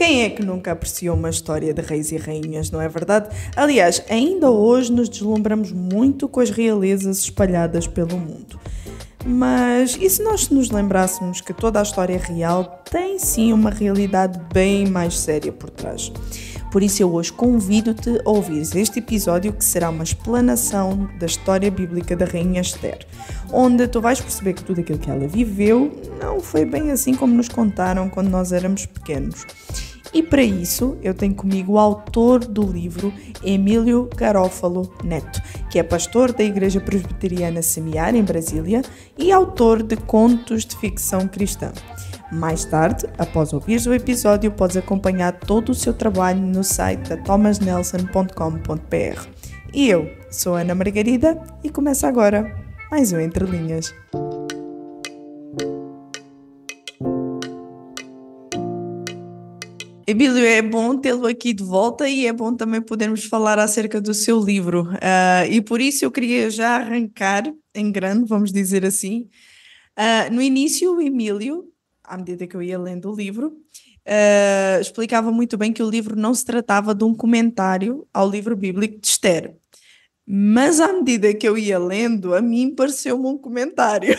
Quem é que nunca apreciou uma história de reis e rainhas, não é verdade? Aliás, ainda hoje nos deslumbramos muito com as realezas espalhadas pelo mundo. Mas e se nós nos lembrássemos que toda a história real tem sim uma realidade bem mais séria por trás? Por isso eu hoje convido-te a ouvires este episódio, que será uma explanação da história bíblica da Rainha Esther, onde tu vais perceber que tudo aquilo que ela viveu não foi bem assim como nos contaram quando nós éramos pequenos. E para isso eu tenho comigo o autor do livro, Emílio Garofalo Neto, que é pastor da Igreja Presbiteriana Semear, em Brasília, e autor de contos de ficção cristã. Mais tarde, após ouvires o episódio, podes acompanhar todo o seu trabalho no site da thomasnelson.com.br. E eu sou Ana Margarida e começa agora mais um Entre Linhas. Emílio, é bom tê-lo aqui de volta e é bom também podermos falar acerca do seu livro. E por isso eu queria já arrancar em grande, vamos dizer assim. No início, o Emílio, à medida que eu ia lendo o livro, explicava muito bem que o livro não se tratava de um comentário ao livro bíblico de Esther. Mas à medida que eu ia lendo, a mim pareceu-me um comentário.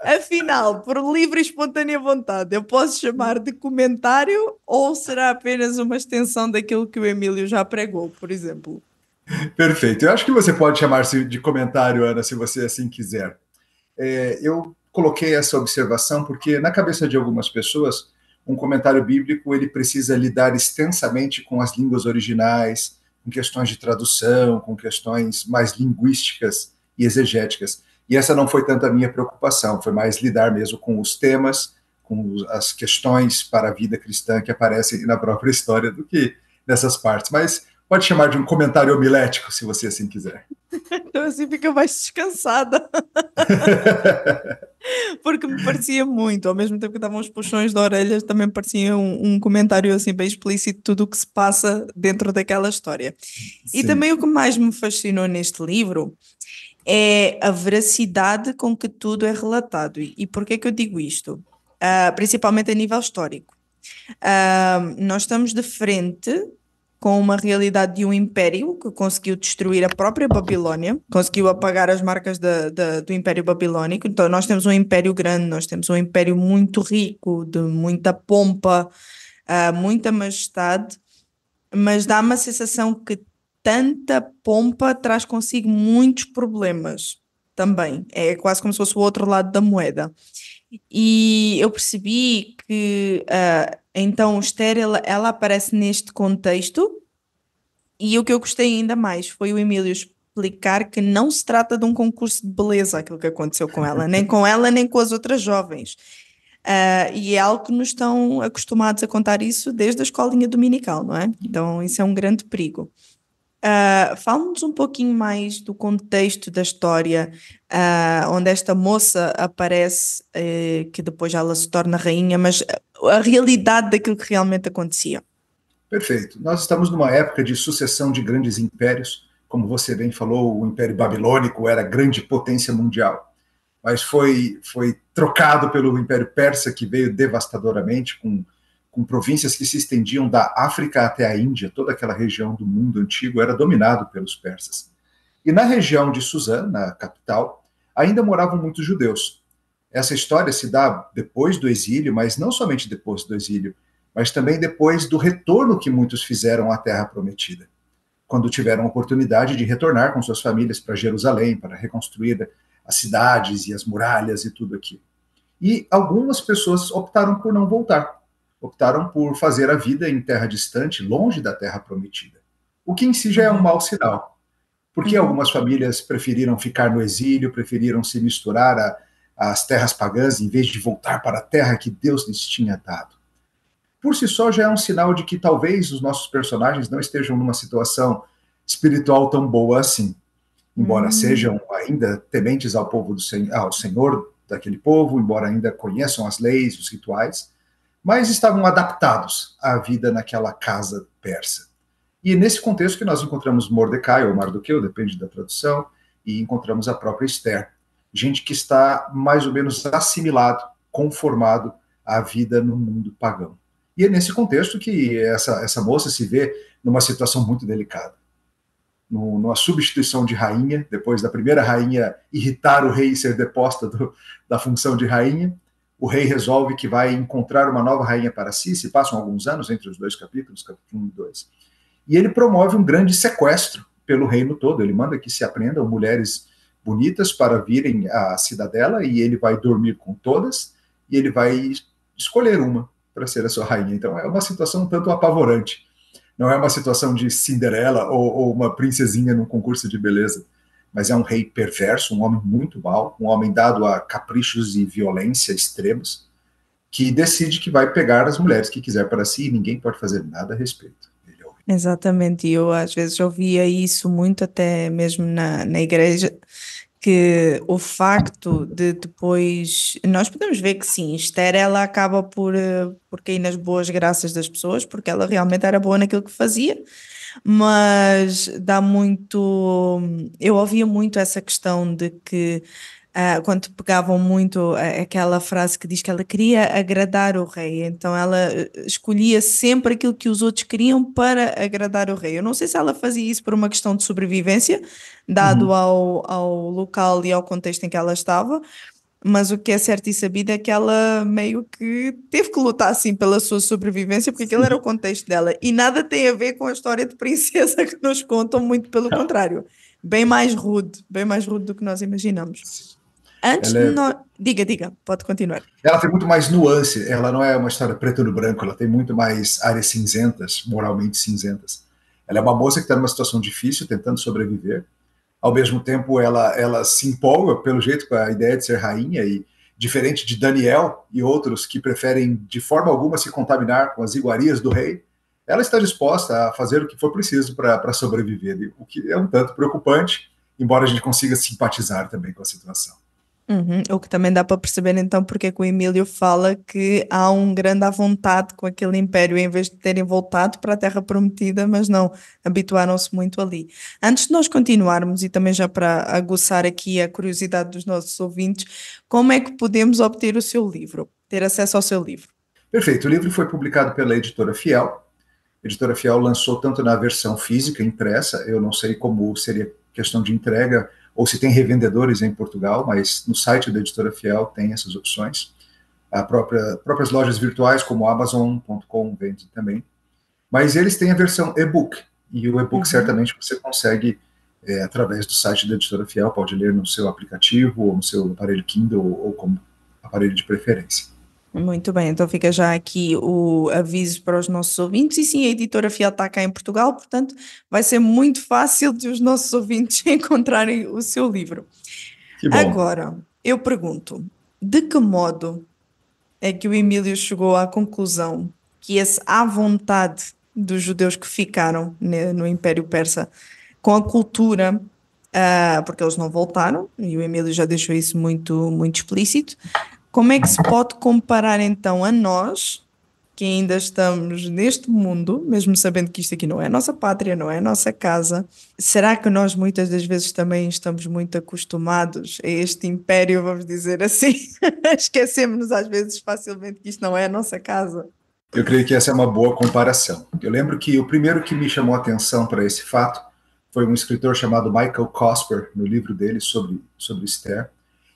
Afinal, por livre e espontânea vontade, eu posso chamar de comentário ou será apenas uma extensão daquilo que o Emílio já pregou, por exemplo? Perfeito. Eu acho que você pode chamar-se de comentário, Ana, se você assim quiser. Eu coloquei essa observação porque, na cabeça de algumas pessoas, um comentário bíblico ele precisa lidar extensamente com as línguas originais, com questões de tradução, com questões mais linguísticas e exegéticas. E essa não foi tanto a minha preocupação, foi mais lidar mesmo com os temas, com as questões para a vida cristã que aparecem na própria história do que nessas partes. Mas pode chamar de um comentário homilético, se você assim quiser. Então assim fica mais descansada. Porque me parecia muito, ao mesmo tempo que estavam os puxões de orelhas, também parecia um comentário assim bem explícito de tudo o que se passa dentro daquela história. E Sim. também o que mais me fascinou neste livro é a veracidade com que tudo é relatado. E porquê que eu digo isto? Principalmente a nível histórico. Nós estamos de frente com uma realidade de um império que conseguiu destruir a própria Babilónia, conseguiu apagar as marcas do Império Babilónico. Então nós temos um império grande, nós temos um império muito rico, de muita pompa, muita majestade, mas dá-me a sensação que tanta pompa traz consigo muitos problemas também. É quase como se fosse o outro lado da moeda. E eu percebi que então Esther ela aparece neste contexto, e o que eu gostei ainda mais foi o Emílio explicar que não se trata de um concurso de beleza aquilo que aconteceu com ela, nem com as outras jovens. E é algo que nos estão acostumados a contar isso desde a escolinha dominical, não é? Então isso é um grande perigo. Fala-nos um pouquinho mais do contexto da história, onde esta moça aparece, que depois ela se torna rainha, mas a realidade daquilo que realmente acontecia. Perfeito. Nós estamos numa época de sucessão de grandes impérios. Como você bem falou, o Império Babilônico era a grande potência mundial, mas foi trocado pelo Império Persa, que veio devastadoramente, com províncias que se estendiam da África até a Índia. Toda aquela região do mundo antigo era dominado pelos persas. E na região de Suzã, na capital, ainda moravam muitos judeus. Essa história se dá depois do exílio, mas não somente depois do exílio, mas também depois do retorno que muitos fizeram à Terra Prometida, quando tiveram a oportunidade de retornar com suas famílias para Jerusalém, para reconstruir as cidades e as muralhas e tudo aquilo. E algumas pessoas optaram por não voltar, optaram por fazer a vida em terra distante, longe da Terra Prometida, o que em si já é um mau sinal, porque algumas famílias preferiram ficar no exílio, preferiram se misturar às terras pagãs, em vez de voltar para a terra que Deus lhes tinha dado. Por si só já é um sinal de que talvez os nossos personagens não estejam numa situação espiritual tão boa assim, embora sejam ainda tementes ao povo ao Senhor daquele povo, embora ainda conheçam as leis, os rituais, mas estavam adaptados à vida naquela casa persa. E nesse contexto que nós encontramos Mordecai, ou Mardoqueu, depende da tradução, e encontramos a própria Esther, gente que está mais ou menos assimilado, conformado à vida no mundo pagão. E é nesse contexto que essa moça se vê numa situação muito delicada. Numa substituição de rainha, depois da primeira rainha irritar o rei e ser deposta da função de rainha, o rei resolve que vai encontrar uma nova rainha para si, se passam alguns anos entre os dois capítulos, capítulo 1 e 2, e ele promove um grande sequestro pelo reino todo, ele manda que se apreendam mulheres bonitas para virem à cidadela, e ele vai dormir com todas, e ele vai escolher uma para ser a sua rainha. Então é uma situação um tanto apavorante. Não é uma situação de Cinderela ou uma princesinha num concurso de beleza, mas é um rei perverso, um homem muito mau, um homem dado a caprichos e violência extremos, que decide que vai pegar as mulheres que quiser para si e ninguém pode fazer nada a respeito. Exatamente, e eu às vezes ouvia isso muito até mesmo na igreja, que o facto de depois, nós podemos ver que sim, Esther ela acaba por cair nas boas graças das pessoas, porque ela realmente era boa naquilo que fazia, mas dá muito, eu ouvia muito essa questão de que quando pegavam muito aquela frase que diz que ela queria agradar o rei, então ela escolhia sempre aquilo que os outros queriam para agradar o rei. Eu não sei se ela fazia isso por uma questão de sobrevivência, dado ao local e ao contexto em que ela estava, mas o que é certo e sabido é que ela meio que teve que lutar assim pela sua sobrevivência, porque aquele era o contexto dela, e nada tem a ver com a história de princesa que nos contam, muito pelo contrário. Bem mais rude do que nós imaginamos. Antes de nós... Diga, pode continuar. Ela tem muito mais nuance, ela não é uma história preto no branco, ela tem muito mais áreas cinzentas, moralmente cinzentas. Ela é uma moça que está numa situação difícil, tentando sobreviver. Ao mesmo tempo, ela se empolga, pelo jeito, com a ideia de ser rainha, e diferente de Daniel e outros que preferem, de forma alguma, se contaminar com as iguarias do rei, ela está disposta a fazer o que for preciso para sobreviver, o que é um tanto preocupante, embora a gente consiga simpatizar também com a situação. O que também dá para perceber então porque é que o Emílio fala que há um grande à vontade com aquele império em vez de terem voltado para a Terra Prometida, mas não, habituaram-se muito ali. Antes de nós continuarmos, e também já para aguçar aqui a curiosidade dos nossos ouvintes, como é que podemos obter o seu livro, ter acesso ao seu livro? Perfeito, o livro foi publicado pela Editora Fiel. A Editora Fiel lançou tanto na versão física, impressa, eu não sei como seria questão de entrega, ou se tem revendedores em Portugal, mas no site da Editora Fiel tem essas opções. Próprias lojas virtuais, como Amazon.com, vende também. Mas eles têm a versão e-book, e o e-book certamente você consegue, através do site da Editora Fiel, pode ler no seu aplicativo, ou no seu aparelho Kindle, ou como aparelho de preferência. Muito bem, então fica já aqui o aviso para os nossos ouvintes, e sim, a Editora Fiel está cá em Portugal, portanto vai ser muito fácil de os nossos ouvintes encontrarem o seu livro. Que bom. Agora, eu pergunto, de que modo é que o Emílio chegou à conclusão que esse à vontade dos judeus que ficaram no Império Persa com a cultura, porque eles não voltaram, e o Emílio já deixou isso muito, muito explícito, como é que se pode comparar então a nós, que ainda estamos neste mundo, mesmo sabendo que isto aqui não é a nossa pátria, não é a nossa casa, será que nós muitas das vezes também estamos muito acostumados a este império, vamos dizer assim? Esquecemos-nos às vezes facilmente que isto não é a nossa casa. Eu creio que essa é uma boa comparação. Eu lembro que o primeiro que me chamou a atenção para esse fato foi um escritor chamado Michael Cosper, no livro dele sobre Esther,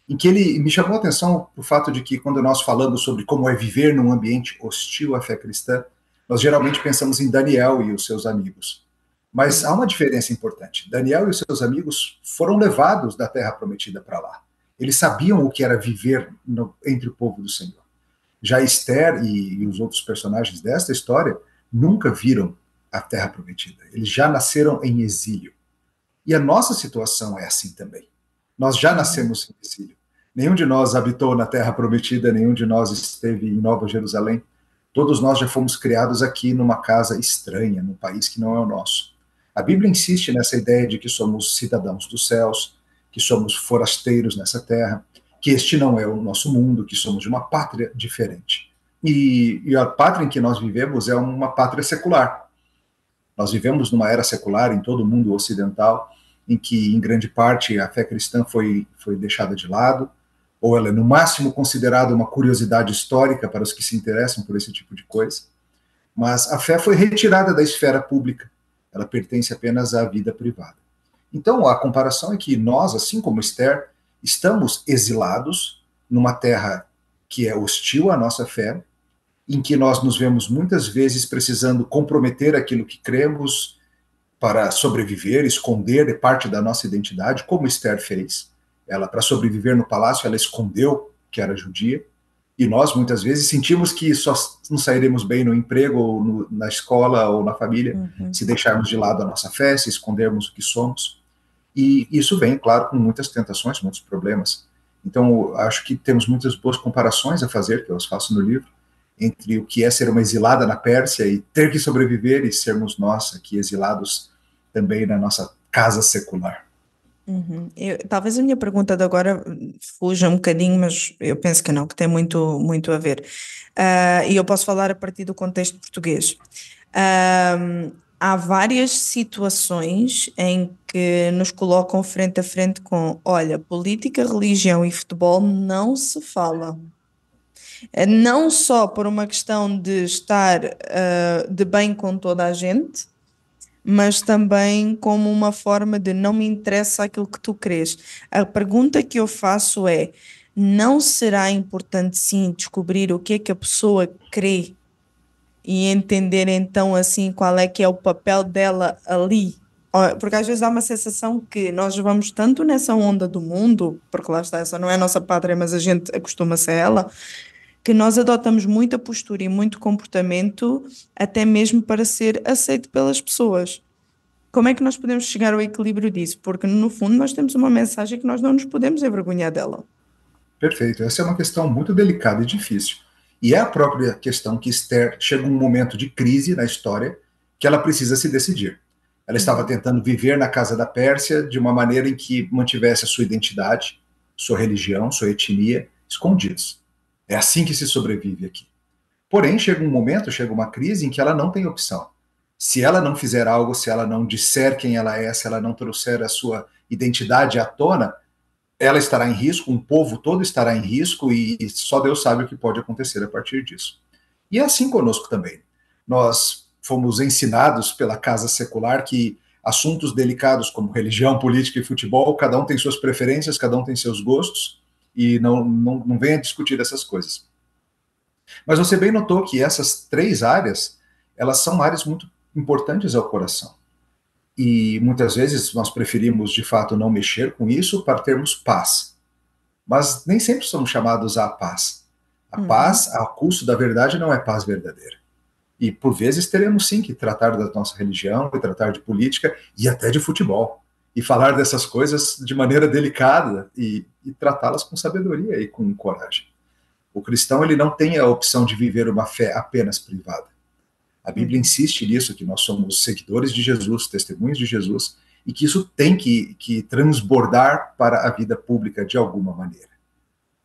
em que ele me chamou a atenção o fato de que, quando nós falamos sobre como é viver num ambiente hostil à fé cristã, nós geralmente pensamos em Daniel e os seus amigos. Mas há uma diferença importante. Daniel e os seus amigos foram levados da Terra Prometida para lá. Eles sabiam o que era viver entre o povo do Senhor. Já Esther e os outros personagens desta história nunca viram a Terra Prometida. Eles já nasceram em exílio. E a nossa situação é assim também. Nós já nascemos em exílio. Nenhum de nós habitou na Terra Prometida, nenhum de nós esteve em Nova Jerusalém. Todos nós já fomos criados aqui numa casa estranha, num país que não é o nosso. A Bíblia insiste nessa ideia de que somos cidadãos dos céus, que somos forasteiros nessa terra, que este não é o nosso mundo, que somos de uma pátria diferente. E a pátria em que nós vivemos é uma pátria secular. Nós vivemos numa era secular em todo o mundo ocidental, em que, em grande parte, a fé cristã foi deixada de lado, ou ela é, no máximo, considerada uma curiosidade histórica para os que se interessam por esse tipo de coisa. Mas a fé foi retirada da esfera pública, ela pertence apenas à vida privada. Então, a comparação é que nós, assim como Esther, estamos exilados numa terra que é hostil à nossa fé, em que nós nos vemos muitas vezes precisando comprometer aquilo que cremos para sobreviver, esconder parte da nossa identidade, como Esther fez. Ela, para sobreviver no palácio, ela escondeu que era judia. E nós, muitas vezes, sentimos que só não sairemos bem no emprego, ou na escola, ou na família, se deixarmos de lado a nossa fé, se escondermos o que somos. E isso vem, claro, com muitas tentações, muitos problemas. Então, acho que temos muitas boas comparações a fazer, que eu as faço no livro, entre o que é ser uma exilada na Pérsia e ter que sobreviver, e sermos nós aqui exilados também na nossa casa secular. Talvez a minha pergunta de agora fuja um bocadinho, mas eu penso que não, que tem muito, muito a ver. E eu posso falar a partir do contexto português. Há várias situações em que nos colocam frente a frente com, olha, política, religião e futebol não se fala. Não só por uma questão de estar de bem com toda a gente, mas também como uma forma de não me interessa aquilo que tu crês. A pergunta que eu faço é: não será importante sim descobrir o que é que a pessoa crê e entender então assim qual é que é o papel dela ali? Porque às vezes há uma sensação que nós vamos tanto nessa onda do mundo, porque lá está, essa não é a nossa pátria, mas a gente acostuma-se a ela, que nós adotamos muita postura e muito comportamento, até mesmo para ser aceito pelas pessoas. Como é que nós podemos chegar ao equilíbrio disso? Porque, no fundo, nós temos uma mensagem que nós não nos podemos envergonhar dela. Perfeito. Essa é uma questão muito delicada e difícil. E é a própria questão que Esther chega um momento de crise na história que ela precisa se decidir. Ela estava tentando viver na casa da Pérsia de uma maneira em que mantivesse a sua identidade, sua religião, sua etnia escondidos. É assim que se sobrevive aqui. Porém, chega um momento, chega uma crise em que ela não tem opção. Se ela não fizer algo, se ela não disser quem ela é, se ela não trouxer a sua identidade à tona, ela estará em risco, um povo todo estará em risco e só Deus sabe o que pode acontecer a partir disso. E é assim conosco também. Nós fomos ensinados pela casa secular que assuntos delicados como religião, política e futebol, cada um tem suas preferências, cada um tem seus gostos e não venha discutir essas coisas. Mas você bem notou que essas três áreas, elas são áreas muito importantes ao coração. E muitas vezes nós preferimos, de fato, não mexer com isso para termos paz. Mas nem sempre somos chamados à paz. A paz, a custo da verdade, não é paz verdadeira. E, por vezes, teremos sim que tratar da nossa religião, e tratar de política e até de futebol. E falar dessas coisas de maneira delicada e tratá-las com sabedoria e com coragem. O cristão ele não tem a opção de viver uma fé apenas privada. A Bíblia insiste nisso, que nós somos seguidores de Jesus, testemunhos de Jesus, e que isso tem que transbordar para a vida pública de alguma maneira.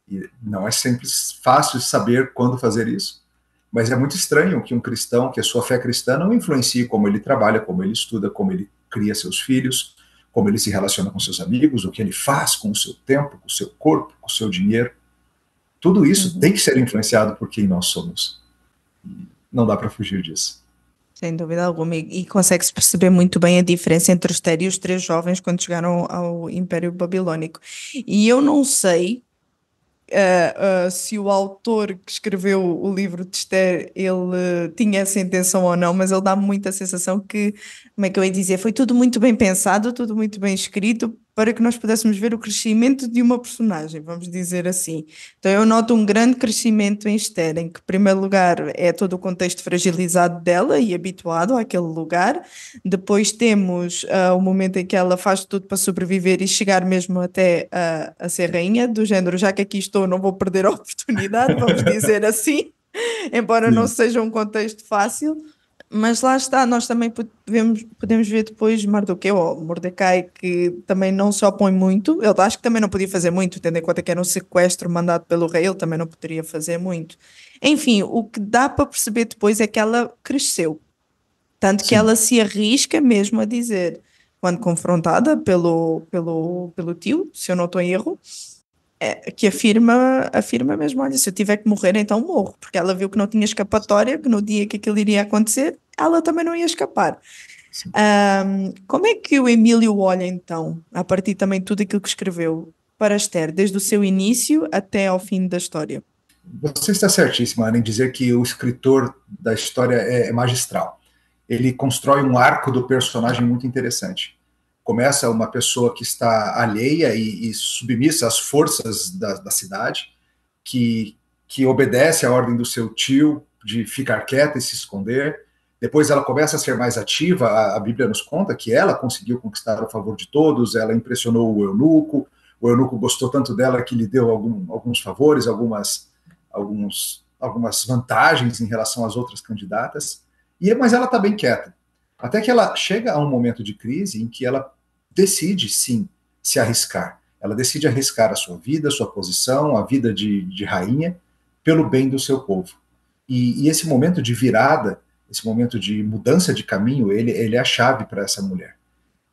E não é sempre fácil saber quando fazer isso, mas é muito estranho que um cristão, que a sua fé cristã não influencie como ele trabalha, como ele estuda, como ele cria seus filhos, como ele se relaciona com seus amigos, o que ele faz com o seu tempo, com o seu corpo, com o seu dinheiro. Tudo isso tem que ser influenciado por quem nós somos. Não dá para fugir disso. Sem dúvida alguma, e consegue-se perceber muito bem a diferença entre Esther e os três jovens quando chegaram ao Império Babilónico. E eu não sei se o autor que escreveu o livro de Esther, ele tinha essa intenção ou não, mas ele dá-me muita sensação que, como é que eu ia dizer, foi tudo muito bem pensado, tudo muito bem escrito, para que nós pudéssemos ver o crescimento de uma personagem, vamos dizer assim. Então eu noto um grande crescimento em Esther, em que, em primeiro lugar, é todo o contexto fragilizado dela e habituado àquele lugar. Depois temos o momento em que ela faz tudo para sobreviver e chegar mesmo até a ser rainha, do género, já que aqui estou, não vou perder a oportunidade, vamos dizer assim, embora não seja um contexto fácil. Mas lá está, nós também podemos ver depois Mardoqueu ou Mordecai, que também não se opõe muito. Ele acho que também não podia fazer muito, tendo em conta que era um sequestro mandado pelo rei, ele também não poderia fazer muito. Enfim, o que dá para perceber depois é que ela cresceu. Tanto que ela se arrisca mesmo a dizer, quando confrontada pelo tio, se eu não estou em erro, que afirma mesmo, olha, se eu tiver que morrer, então morro, porque ela viu que não tinha escapatória, que no dia que aquilo iria acontecer, ela também não ia escapar. Sim. Como é que o Emílio olha então, a partir também de tudo aquilo que escreveu para Esther, desde o seu início até ao fim da história? Você está certíssima, Ana, em dizer que o escritor da história é magistral. Ele constrói um arco do personagem muito interessante. Começa uma pessoa que está alheia e submissa às forças da cidade, que obedece à ordem do seu tio de ficar quieta e se esconder. Depois ela começa a ser mais ativa, a Bíblia nos conta que ela conseguiu conquistar o favor de todos, ela impressionou o eunuco gostou tanto dela que lhe deu alguns favores, algumas vantagens em relação às outras candidatas, mas ela está bem quieta. Até que ela chega a um momento de crise em que ela decide, sim, se arriscar. Ela decide arriscar a sua vida, a sua posição, a vida de rainha, pelo bem do seu povo. E esse momento de virada, esse momento de mudança de caminho, ele é a chave para essa mulher.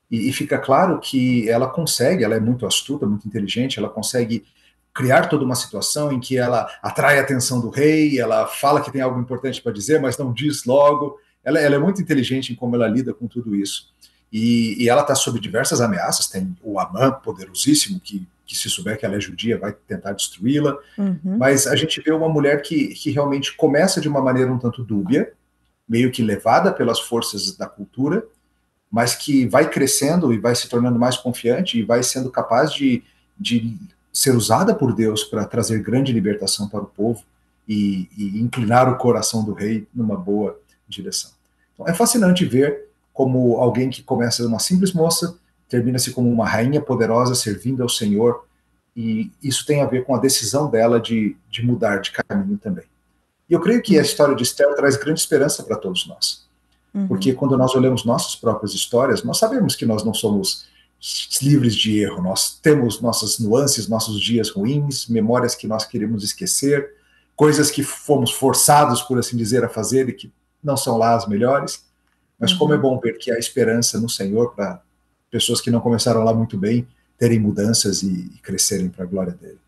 E fica claro que ela consegue, ela é muito astuta, muito inteligente, ela consegue criar toda uma situação em que ela atrai a atenção do rei, ela fala que tem algo importante para dizer, mas não diz logo. Ela é muito inteligente em como ela lida com tudo isso. E ela está sob diversas ameaças. Tem o Amã, poderosíssimo, que se souber que ela é judia, vai tentar destruí-la. Uhum. Mas a gente vê uma mulher que realmente começa de uma maneira um tanto dúbia, meio que levada pelas forças da cultura, mas que vai crescendo e vai se tornando mais confiante e vai sendo capaz de ser usada por Deus para trazer grande libertação para o povo e inclinar o coração do rei numa boa direção. Então, é fascinante ver como alguém que começa uma simples moça termina-se como uma rainha poderosa servindo ao Senhor, e isso tem a ver com a decisão dela de mudar de caminho também. E eu creio que a história de Esther traz grande esperança para todos nós. Porque Uhum. quando nós olhamos nossas próprias histórias, nós sabemos que nós não somos livres de erro, nós temos nossas nuances, nossos dias ruins, memórias que nós queremos esquecer, coisas que fomos forçados, por assim dizer, a fazer e que não são lá as melhores. Mas como é Uhum. bom ver que há esperança no Senhor para pessoas que não começaram lá muito bem terem mudanças e crescerem para a glória dele.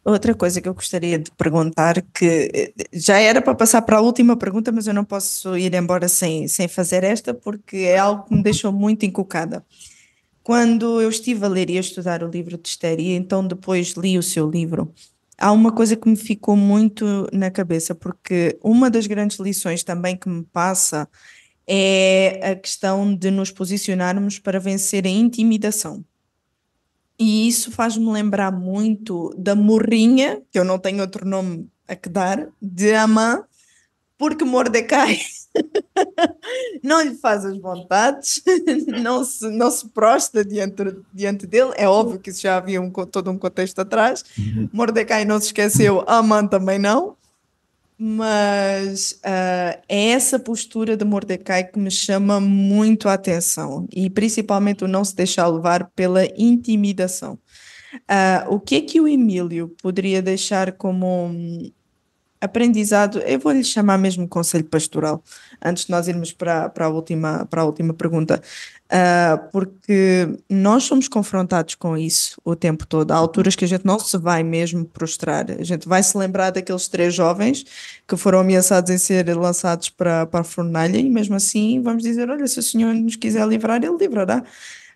Outra coisa que eu gostaria de perguntar, que já era para passar para a última pergunta, mas eu não posso ir embora sem fazer esta, porque é algo que me deixou muito encucada. Quando eu estive a ler e a estudar o livro de Esther, e então depois li o seu livro, há uma coisa que me ficou muito na cabeça, porque uma das grandes lições também que me passa é a questão de nos posicionarmos para vencer a intimidação. E isso faz-me lembrar muito da morrinha, que eu não tenho outro nome a que dar, de Amã, porque Mordecai não lhe faz as vontades, não se prostra diante dele. É óbvio que isso já havia todo um contexto atrás. Uhum. Mordecai não se esqueceu, Amã também não. Mas é essa postura de Mordecai que me chama muito a atenção e principalmente o não se deixar levar pela intimidação. O que é que o Emílio poderia deixar como aprendizado? Eu vou-lhe chamar mesmo conselho pastoral, antes de nós irmos para a última pergunta. Porque nós somos confrontados com isso o tempo todo. Há alturas que a gente não se vai mesmo prostrar, a gente vai se lembrar daqueles 3 jovens que foram ameaçados em ser lançados para a fornalha, e mesmo assim vamos dizer: olha, se o Senhor nos quiser livrar, Ele livrará.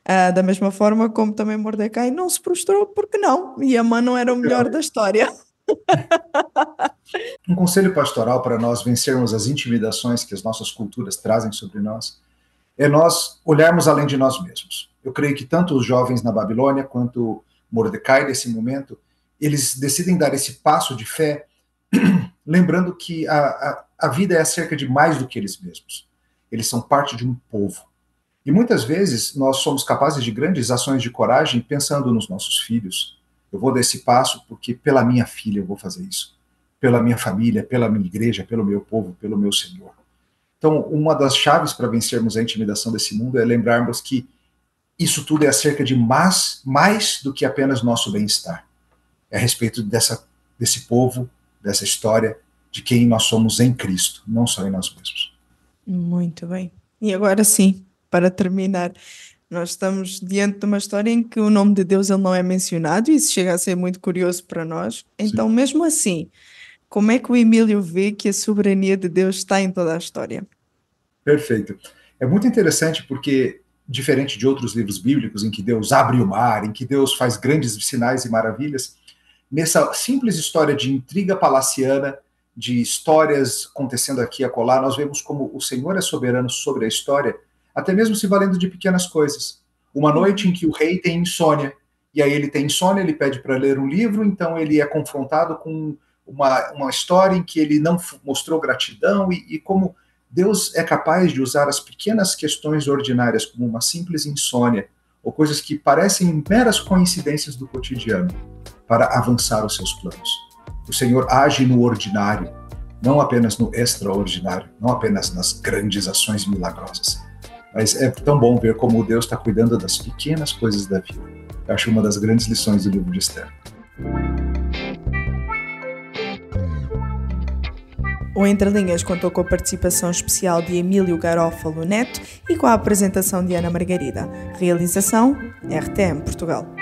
Da mesma forma como também Mordecai não se prostrou, porque não? E Amã não era o melhor da história. Um conselho pastoral para nós vencermos as intimidações que as nossas culturas trazem sobre nós é nós olharmos além de nós mesmos. Eu creio que tanto os jovens na Babilônia quanto Mordecai, nesse momento, eles decidem dar esse passo de fé, lembrando que a vida é acerca de mais do que eles mesmos. Eles são parte de um povo. E muitas vezes nós somos capazes de grandes ações de coragem pensando nos nossos filhos. Eu vou dar esse passo porque pela minha filha eu vou fazer isso. Pela minha família, pela minha igreja, pelo meu povo, pelo meu Senhor. Então, uma das chaves para vencermos a intimidação desse mundo é lembrarmos que isso tudo é acerca de mais do que apenas nosso bem-estar. É a respeito desse povo, dessa história, de quem nós somos em Cristo, não só em nós mesmos. Muito bem. E agora sim, para terminar, Nós estamos diante de uma história em que o nome de Deus ele não é mencionado, e isso chega a ser muito curioso para nós. Sim, Então, mesmo assim, como é que o Emílio vê que a soberania de Deus está em toda a história? perfeito. É muito interessante porque, diferente de outros livros bíblicos em que Deus abre o mar, em que Deus faz grandes sinais e maravilhas, nessa simples história de intriga palaciana, de histórias acontecendo aqui e acolá, nós vemos como o Senhor é soberano sobre a história, até mesmo se valendo de pequenas coisas. Uma noite em que o rei tem insônia, e aí ele tem insônia, ele pede para ler um livro, então ele é confrontado com uma história em que ele não mostrou gratidão, e como Deus é capaz de usar as pequenas questões ordinárias, como uma simples insônia, ou coisas que parecem meras coincidências do cotidiano, para avançar os seus planos. O Senhor age no ordinário, não apenas no extraordinário, não apenas nas grandes ações milagrosas. Mas é tão bom ver como Deus está cuidando das pequenas coisas da vida. Eu acho uma das grandes lições do livro de Esther. O Entre Linhas contou com a participação especial de Emílio Garófalo Neto e com a apresentação de Ana Margarida. Realização RTM Portugal.